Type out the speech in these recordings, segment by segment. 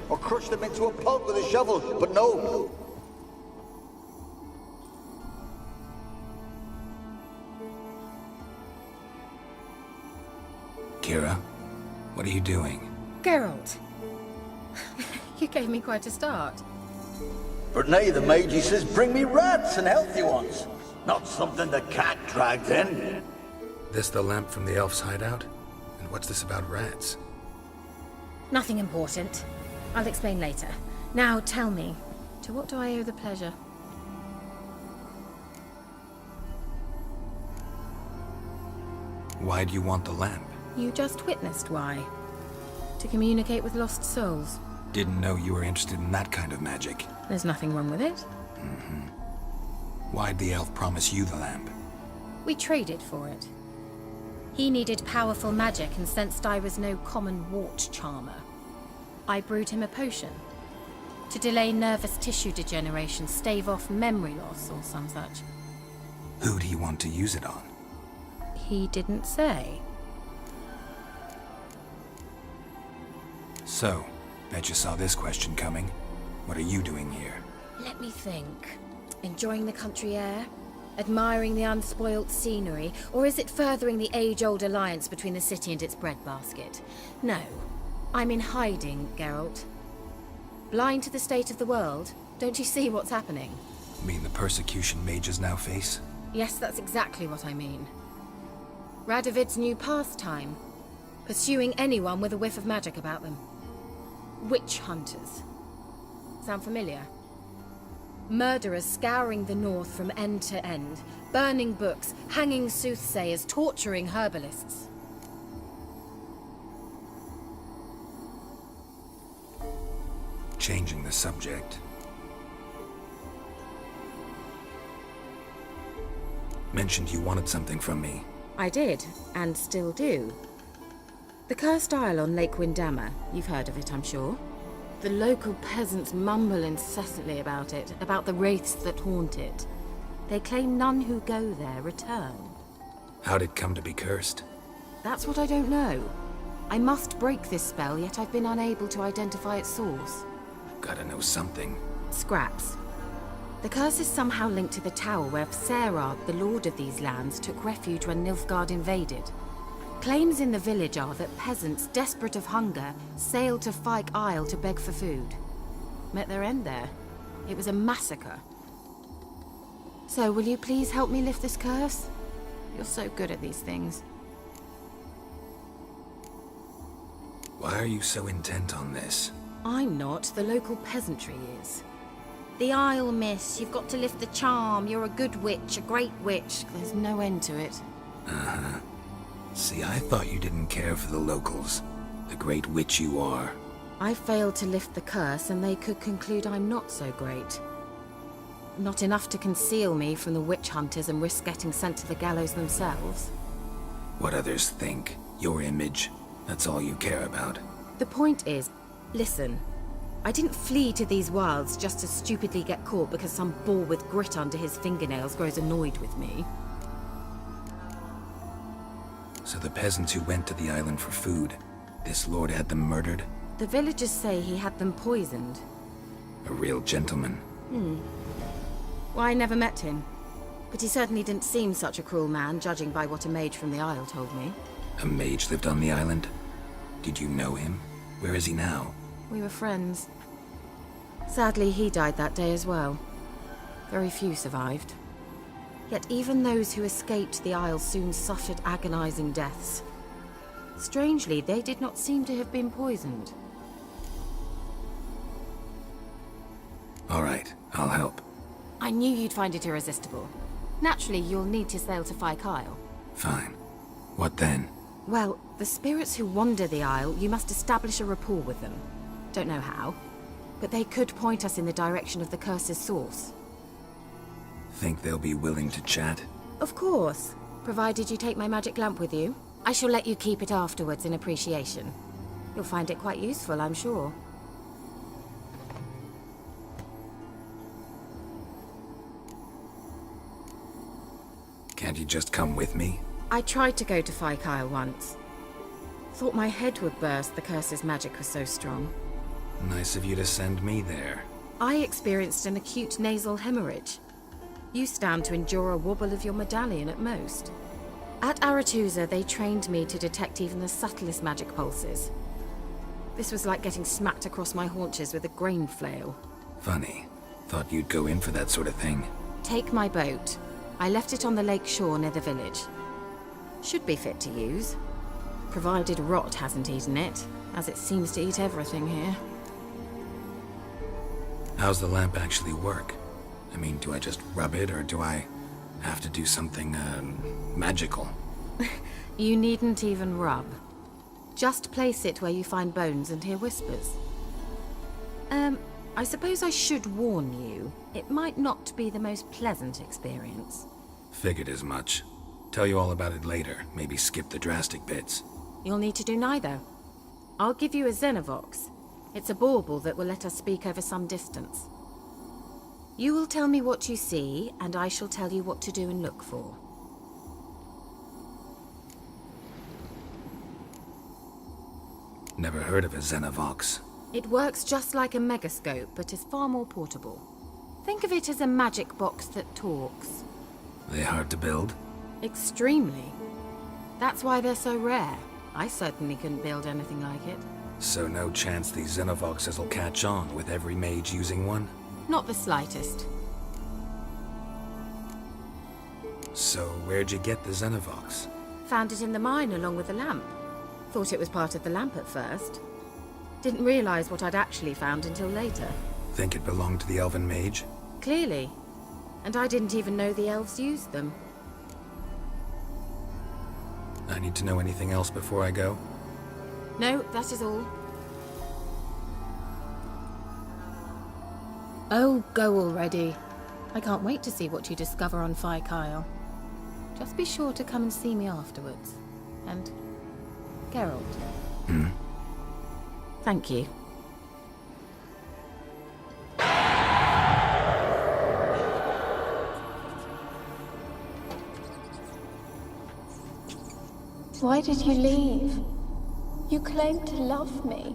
or crush them into a pulp with a shovel, but no. Kira, what are you doing? Geralt. You gave me quite a start. But nay, the mage, he says, bring me rats and healthy ones. Not something the cat dragged in. This the lamp from the elf's hideout? And what's this about rats? Nothing important. I'll explain later. Now tell me, to what do I owe the pleasure? Why do you want the lamp? You just witnessed why. To communicate with lost souls. Didn't know you were interested in that kind of magic. There's nothing wrong with it. Why'd the elf promise you the lamp? We traded for it. He needed powerful magic and sensed I was no common wart charmer. I brewed him a potion. To delay nervous tissue degeneration, stave off memory loss or some such. Who'd he want to use it on? He didn't say. So, bet you saw this question coming. What are you doing here? Let me think. Enjoying the country air? Admiring the unspoilt scenery? Or is it furthering the age-old alliance between the city and its breadbasket? No. I'm in hiding, Geralt. Blind to the state of the world? Don't you see what's happening? Mean the persecution mages now face? Yes, that's exactly what I mean. Radovid's new pastime. Pursuing anyone with a whiff of magic about them. Witch hunters. Sound familiar? Murderers scouring the north from end to end, burning books, hanging soothsayers, torturing herbalists. Changing the subject. Mentioned you wanted something from me. I did, and still do. The Cursed Isle on Lake Windammer. You've heard of it, I'm sure. The local peasants mumble incessantly about it, about the wraiths that haunt it. They claim none who go there return. How'd it come to be cursed? That's what I don't know. I must break this spell, yet I've been unable to identify its source. Gotta know something. Scraps. The curse is somehow linked to the tower where Serard, the lord of these lands, took refuge when Nilfgaard invaded. Claims in the village are that peasants, desperate of hunger, sailed to Fyke Isle to beg for food. Met their end there. It was a massacre. So, will you please help me lift this curse? You're so good at these things. Why are you so intent on this? I'm not. The local peasantry is. The Isle, miss. You've got to lift the charm. You're a good witch, a great witch. There's no end to it. Uh-huh. See, I thought you didn't care for the locals. The great witch you are. I failed to lift the curse, and they could conclude I'm not so great. Not enough to conceal me from the witch hunters and risk getting sent to the gallows themselves. What others think, your image, that's all you care about. The point is, listen, I didn't flee to these wilds just to stupidly get caught because some boar with grit under his fingernails grows annoyed with me. So the peasants who went to the island for food, this lord had them murdered? The villagers say he had them poisoned. A real gentleman. Well, I never met him. But he certainly didn't seem such a cruel man, judging by what a mage from the Isle told me. A mage lived on the island? Did you know him? Where is he now? We were friends. Sadly, he died that day as well. Very few survived. Yet even those who escaped the Isle soon suffered agonizing deaths. Strangely, they did not seem to have been poisoned. All right, I'll help. I knew you'd find it irresistible. Naturally, you'll need to sail to Fyke Isle. Fine. What then? Well, the spirits who wander the Isle, you must establish a rapport with them. Don't know how, but they could point us in the direction of the curse's source. Think they'll be willing to chat? Of course, provided you take my magic lamp with you. I shall let you keep it afterwards in appreciation. You'll find it quite useful, I'm sure. Can't you just come with me? I tried to go to Fyke Isle once. Thought my head would burst, the curse's magic was so strong. Nice of you to send me there. I experienced an acute nasal hemorrhage. You stand to endure a wobble of your medallion at most. At Aretusa, they trained me to detect even the subtlest magic pulses. This was like getting smacked across my haunches with a grain flail. Funny. Thought you'd go in for that sort of thing. Take my boat. I left it on the lake shore near the village. Should be fit to use. Provided rot hasn't eaten it, as it seems to eat everything here. How's the lamp actually work? I mean, do I just rub it, or do I have to do something, magical? You needn't even rub. Just place it where you find bones and hear whispers. I suppose I should warn you, it might not be the most pleasant experience. Figured as much. Tell you all about it later, maybe skip the drastic bits. You'll need to do neither. I'll give you a Xenovox. It's a bauble that will let us speak over some distance. You will tell me what you see, and I shall tell you what to do and look for. Never heard of a Xenovox. It works just like a megascope, but is far more portable. Think of it as a magic box that talks. They hard to build? Extremely. That's why they're so rare. I certainly couldn't build anything like it. So no chance these Xenovoxes will catch on with every mage using one? Not the slightest. So where'd you get the Xenovox? Found it in the mine along with the lamp. Thought it was part of the lamp at first. Didn't realize what I'd actually found until later. Think it belonged to the elven mage? Clearly. And I didn't even know the elves used them. I need to know anything else before I go? No, that is all. Oh, go already. I can't wait to see what you discover on Phi Kyle. Just be sure to come and see me afterwards. And Geralt. Thank you. Why did you leave? You claimed to love me.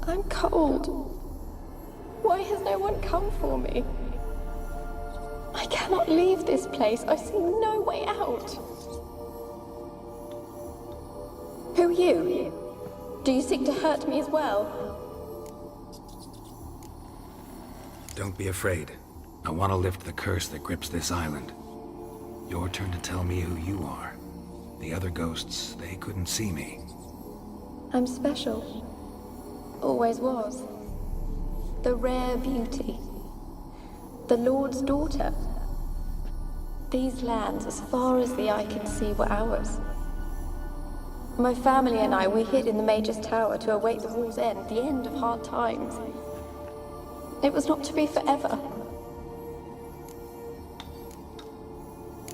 I'm cold. Why has no one come for me? I cannot leave this place. I see no way out. Who are you? Do you seek to hurt me as well? Don't be afraid. I want to lift the curse that grips this island. Your turn to tell me who you are. The other ghosts, they couldn't see me. I'm special. Always was. The rare beauty. The Lord's daughter. These lands, as far as the eye can see, were ours. My family and I, we hid in the Mage's Tower to await the war's end, the end of hard times. It was not to be forever.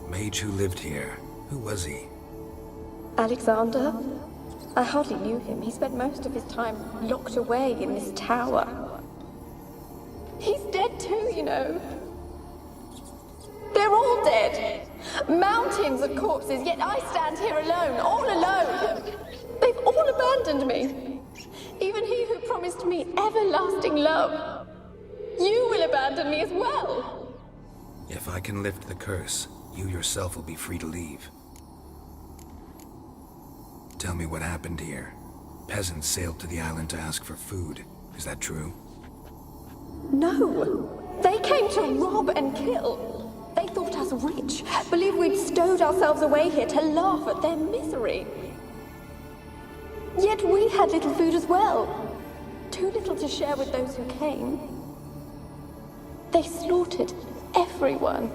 Mage who lived here. Who was he? Alexander? I hardly knew him. He spent most of his time locked away in this tower. He's dead too, you know. They're all dead. Mountains of corpses, yet I stand here alone, all alone. They've all abandoned me. Even he who promised me everlasting love. You will abandon me as well. If I can lift the curse, you yourself will be free to leave. Tell me what happened here. Peasants sailed to the island to ask for food. Is that true? No. They came to rob and kill. They thought us rich, believed we'd stowed ourselves away here to laugh at their misery. Yet we had little food as well. Too little to share with those who came. They slaughtered everyone.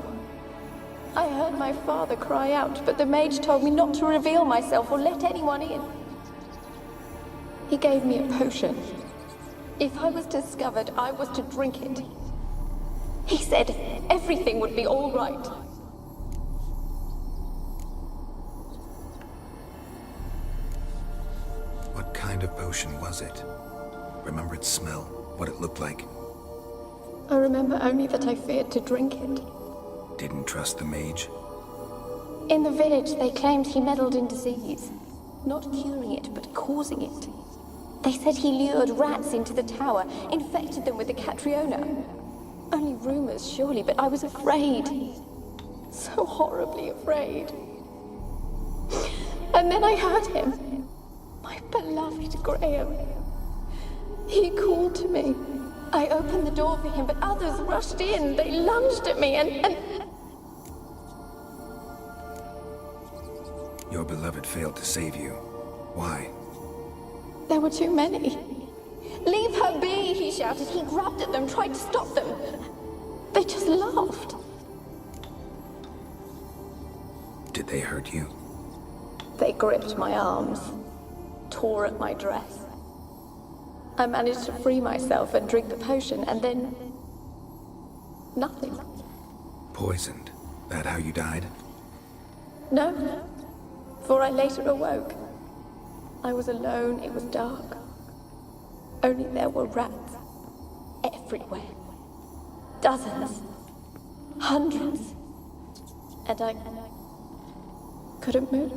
I heard my father cry out, but the mage told me not to reveal myself or let anyone in. He gave me a potion. If I was discovered, I was to drink it. He said everything would be all right. What kind of potion was it? Remember its smell? What it looked like? I remember only that I feared to drink it. Didn't trust the mage? In the village, they claimed he meddled in disease. Not curing it, but causing it. They said he lured rats into the tower, infected them with the Catriona. Only rumors, surely, but I was afraid. So horribly afraid. And then I heard him. My beloved Graham. He called to me. I opened the door for him, but others rushed in. They lunged at me and... Your beloved failed to save you. Why? There were too many. Leave her be, he shouted. He grabbed at them, tried to stop them. They just laughed. Did they hurt you? They gripped my arms, tore at my dress. I managed to free myself and drink the potion, and then... nothing. Poisoned? That how you died? No, for I later awoke. I was alone, it was dark. Only there were rats everywhere. Dozens. Hundreds. And I couldn't move.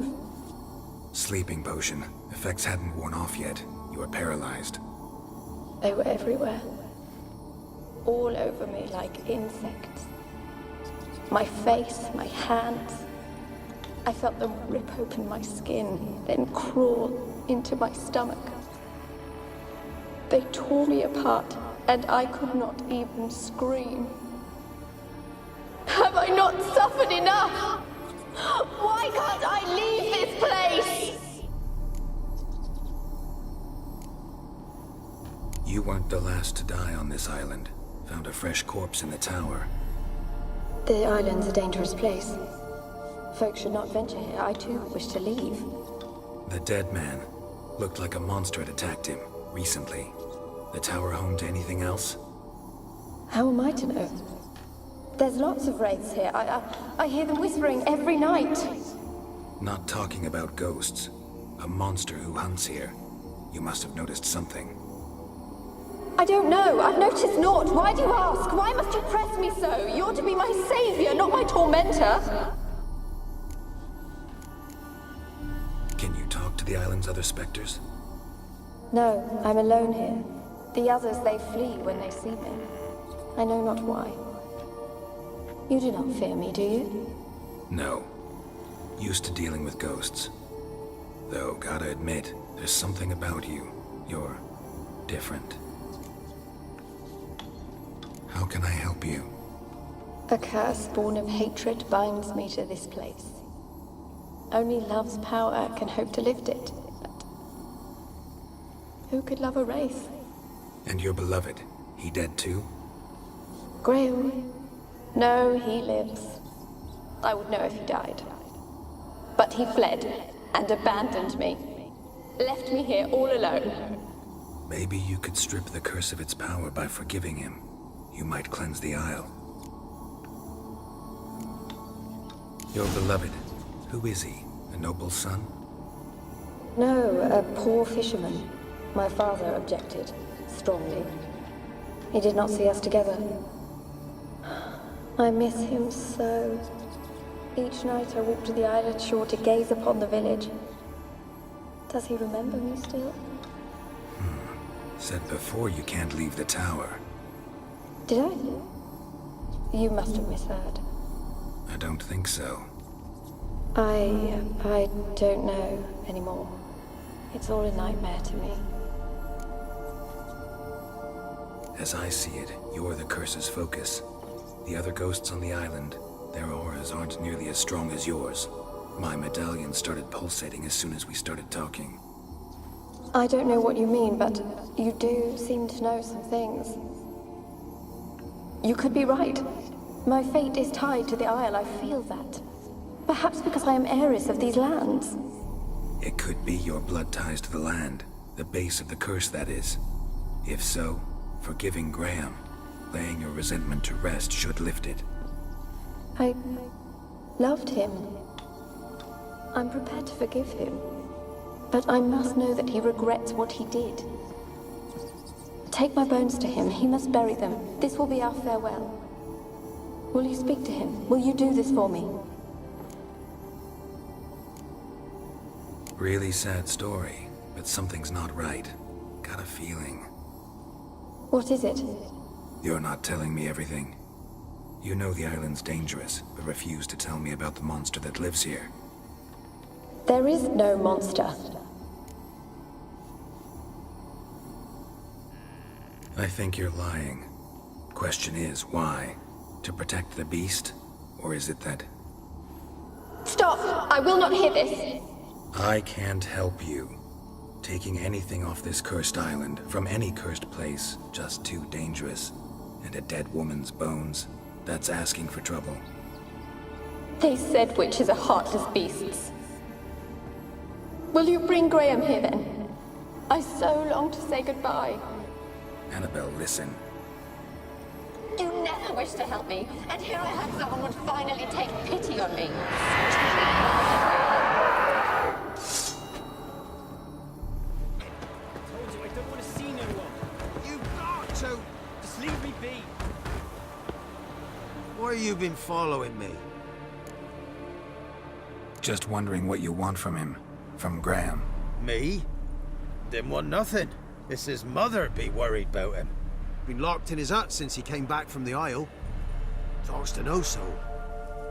Sleeping potion. Effects hadn't worn off yet. You were paralyzed. They were everywhere. All over me like insects. My face, my hands. I felt them rip open my skin, then crawl into my stomach. They tore me apart, and I could not even scream. Have I not suffered enough? Why can't I leave this place? You weren't the last to die on this island. Found a fresh corpse in the tower. The island's a dangerous place. Folks should not venture here. I too wish to leave. The dead man. Looked like a monster had attacked him, recently. The tower home to anything else? How am I to know? There's lots of wraiths here. I hear them whispering every night. Not talking about ghosts. A monster who hunts here. You must have noticed something. I don't know. I've noticed naught. Why do you ask? Why must you press me so? You're to be my savior, not my tormentor. Can you talk to the island's other specters? No, I'm alone here. The others, they flee when they see me. I know not why. You do not fear me, do you? No. Used to dealing with ghosts. Though, gotta admit, there's something about you. You're different. How can I help you? A curse born of hatred binds me to this place. Only love's power can hope to lift it. But who could love a wraith? And your beloved, he dead too? Graham? No, he lives. I would know if he died. But he fled and abandoned me. Left me here all alone. Maybe you could strip the curse of its power by forgiving him. You might cleanse the Isle. Your beloved, who is he? A noble son? No, a poor fisherman. My father objected, strongly. He did not see us together. I miss him so. Each night I walk to the island shore to gaze upon the village. Does he remember me still? Said before you can't leave the tower. Did I? You must have misheard. I don't think so. I don't know anymore. It's all a nightmare to me. As I see it, you're the curse's focus. The other ghosts on the island, their auras aren't nearly as strong as yours. My medallion started pulsating as soon as we started talking. I don't know what you mean, but you do seem to know some things. You could be right. My fate is tied to the Isle, I feel that. Perhaps because I am heiress of these lands. It could be your blood ties to the land, the base of the curse, that is. If so, forgiving Graham, laying your resentment to rest should lift it. I loved him. I'm prepared to forgive him. But I must know that he regrets what he did. Take my bones to him. He must bury them. This will be our farewell. Will you speak to him? Will you do this for me? Really sad story, but something's not right. a feeling. What is it? You're not telling me everything. You know the island's dangerous, but refuse to tell me about the monster that lives here. There is no monster. I think you're lying. Question is, why? To protect the beast? Or is it that... Stop! I will not hear this! I can't help you. Taking anything off this cursed island, from any cursed place, just too dangerous. And a dead woman's bones, that's asking for trouble. They said witches are heartless beasts. Will you bring Graham here then? I so long to say goodbye. Annabelle, listen. You never wished to help me, and here I had someone would finally take pity on me. Told you I don't want to see no one. You got to! Just leave me be. Why you been following me? Just wondering what you want from him. From Graham. Me? Didn't want nothing. It's his mother be worried about him. Been locked in his hut since he came back from the Isle. Talks to no soul.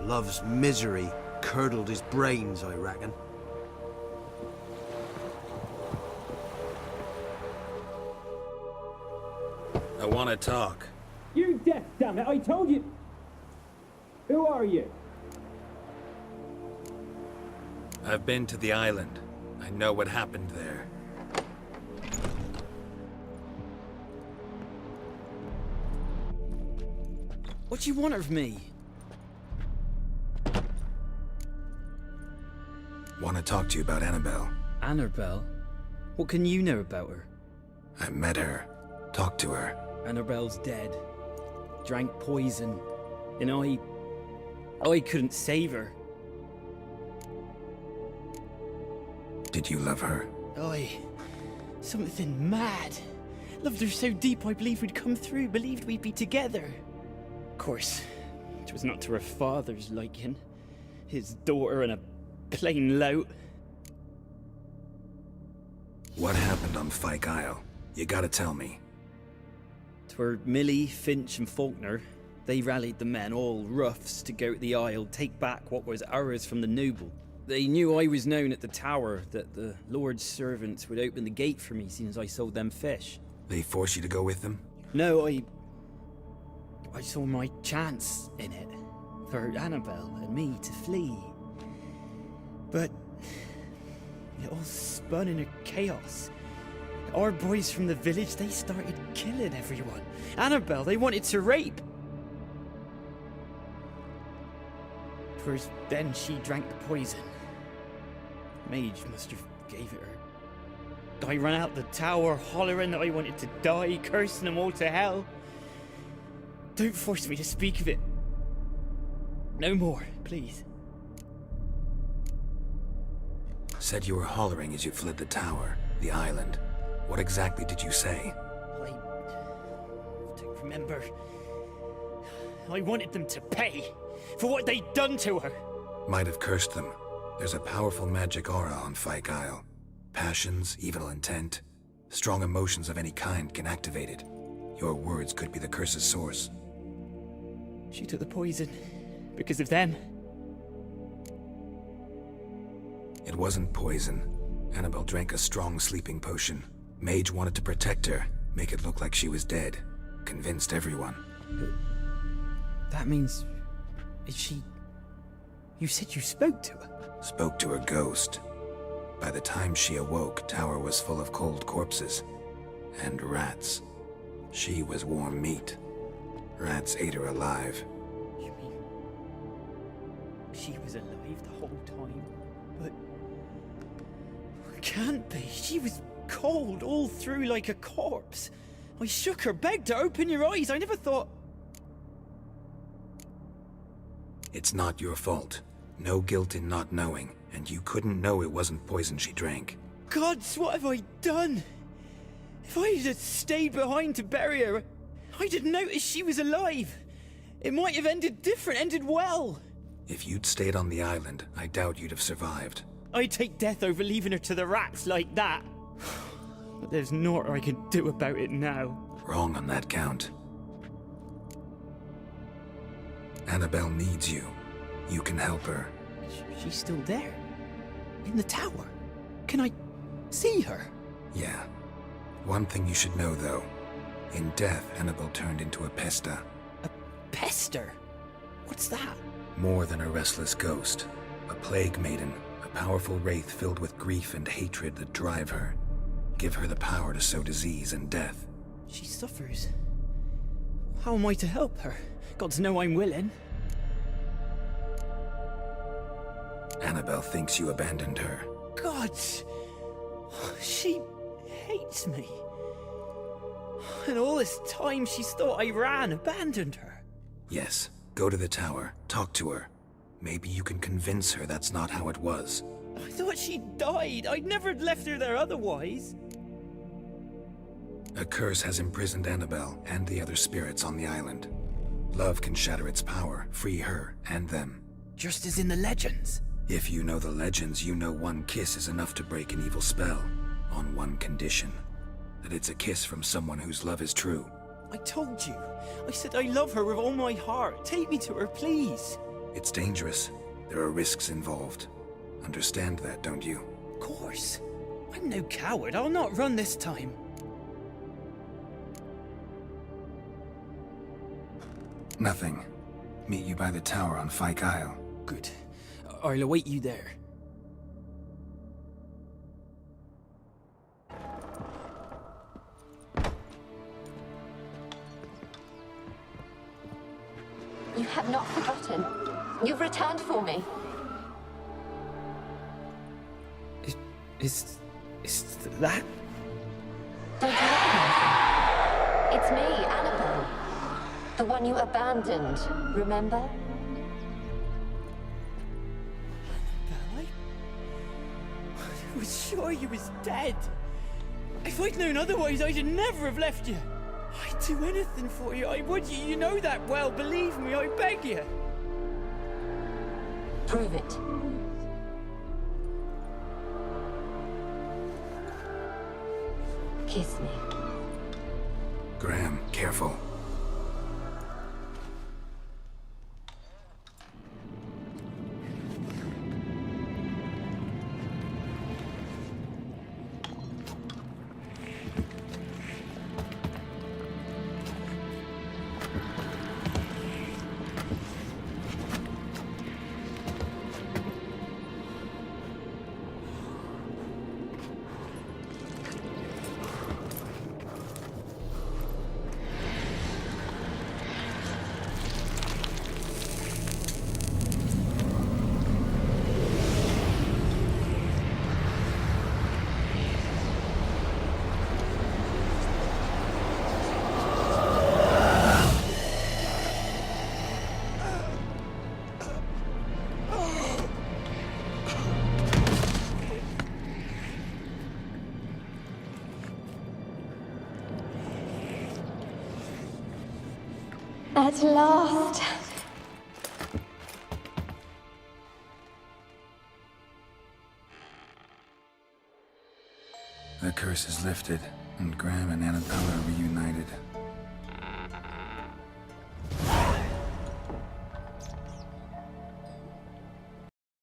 Love's misery curdled his brains, I reckon. I want to talk. You deaf, damn it! I told you. Who are you? I've been to the island. I know what happened there. What do you want of me? Want to talk to you about Annabelle. Annabelle? What can you know about her? I met her. Talked to her. Annabelle's dead. Drank poison. And I couldn't save her. Did you love her? Something mad. Loved her so deep I believed we'd come through, believed we'd be together. Of course, it was not to her father's liking. His daughter and a plain lout. What happened on Fyke Isle? You gotta tell me. 'Twere Millie, Finch and Faulkner. They rallied the men, all roughs, to go to the Isle, take back what was ours from the noble. They knew I was known at the tower, that the Lord's servants would open the gate for me as soon as I sold them fish. They force you to go with them? No, I saw my chance in it, for Annabelle and me to flee. But it all spun in a chaos. Our boys from the village, they started killing everyone. Annabelle, they wanted to rape. 'Twas then she drank the poison. Mage must have gave it her. I ran out the tower hollering that I wanted to die, cursing them all to hell. Don't force me to speak of it. No more, please. Said you were hollering as you fled the tower, the island. What exactly did you say? I don't remember. I wanted them to pay for what they'd done to her. Might have cursed them. There's a powerful magic aura on Fyke Isle. Passions, evil intent, strong emotions of any kind can activate it. Your words could be the curse's source. She took the poison because of them. It wasn't poison. Annabelle drank a strong sleeping potion. Mage wanted to protect her, make it look like she was dead. Convinced everyone. That means... is she... You said you spoke to her? Spoke to her ghost. By the time she awoke, Tower was full of cold corpses. And rats. She was warm meat. Rats ate her alive. You mean... she was alive the whole time? But... can't be. She was cold all through like a corpse. I shook her, begged her, open your eyes. I never thought... It's not your fault. No guilt in not knowing, and you couldn't know it wasn't poison she drank. Gods, what have I done? If I had stayed behind to bury her, I didn't notice she was alive. It might have ended different, ended well. If you'd stayed on the island, I doubt you'd have survived. I'd take death over leaving her to the rats like that. But there's naught I can do about it now. Wrong on that count. Annabelle needs you. You can help her. She's still there? In the tower? Can I see her? Yeah. One thing you should know, though. In death, Annabelle turned into a pesta. A pester? What's that? More than a restless ghost. A plague maiden. A powerful wraith filled with grief and hatred that drive her. Give her the power to sow disease and death. She suffers. How am I to help her? Gods know I'm willing. Annabelle thinks you abandoned her. God! She hates me. And all this time she's thought I abandoned her. Yes, go to the tower, talk to her. Maybe you can convince her that's not how it was. I thought she died. I'd never left her there otherwise. A curse has imprisoned Annabelle and the other spirits on the island. Love can shatter its power, free her and them. Just as in the legends. If you know the legends, you know one kiss is enough to break an evil spell. On one condition. That it's a kiss from someone whose love is true. I told you. I said I love her with all my heart. Take me to her, please. It's dangerous. There are risks involved. Understand that, don't you? Of course. I'm no coward. I'll not run this time. Nothing. Meet you by the tower on Fyke Isle. Good. I'll await you there. You have not forgotten. You've returned for me. Is that? Don't you recognize me? It's me, Annabelle. The one you abandoned, remember? I was sure you was dead. If I'd known otherwise, I'd never have left you. I'd do anything for you. I would. You know that well. Believe me, I beg you. Prove it. Kiss me. Graham, careful. At last. The curse is lifted, and Graham and Annabelle are reunited.